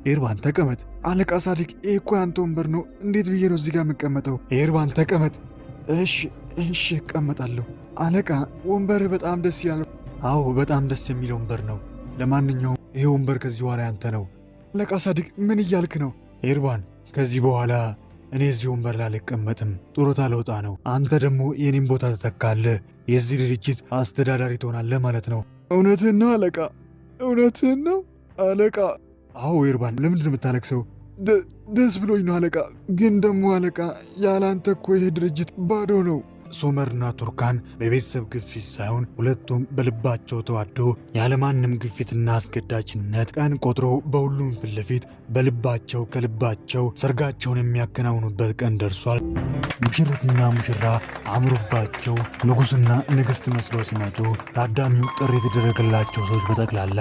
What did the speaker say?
ኤርባን ተቀመጥ። አለቃ ሳዲቅ ይህ እኮ ያንተ ወንበር ነው፣ እንዴት ብዬ ነው እዚህ ጋር የምቀመጠው? ኤርባን ተቀመጥ። እሺ እቀመጣለሁ። አለቃ ወንበርህ በጣም ደስ ያለው። አዎ በጣም ደስ የሚል ወንበር ነው። ለማንኛውም ይሄ ወንበር ከዚህ በኋላ ያንተ ነው። አለቃ ሳዲቅ ምን እያልክ ነው? ኤርባን ከዚህ በኋላ እኔ እዚህ ወንበር ላይ አልቀመጥም፣ ጡረታ ልወጣ ነው። አንተ ደግሞ የኔን ቦታ ትተካለህ፣ የዚህ ድርጅት አስተዳዳሪ ትሆናለህ ማለት ነው። እውነትህን ነው አለቃ? እውነትህን ነው አለቃ? አዎ ኤርባን፣ ለምንድን ነው የምታለቅሰው? ደስ ብሎኝ ነው አለቃ። ግን ደግሞ አለቃ ያለ አንተ እኮ ይሄ ድርጅት ባዶ ነው። ሶመርና ቱርካን በቤተሰብ ግፊት ሳይሆን ሁለቱም በልባቸው ተዋደው ያለማንም ግፊትና አስገዳጅነት ቀን ቆጥሮ በሁሉም ፊት ለፊት በልባቸው ከልባቸው ሰርጋቸውን የሚያከናውኑበት ቀን ደርሷል። ሙሽሪትና ሙሽራ አምሮባቸው ንጉሥና ንግሥት መስለው ሲመጡ ታዳሚው ጥሪ የተደረገላቸው ሰዎች በጠቅላላ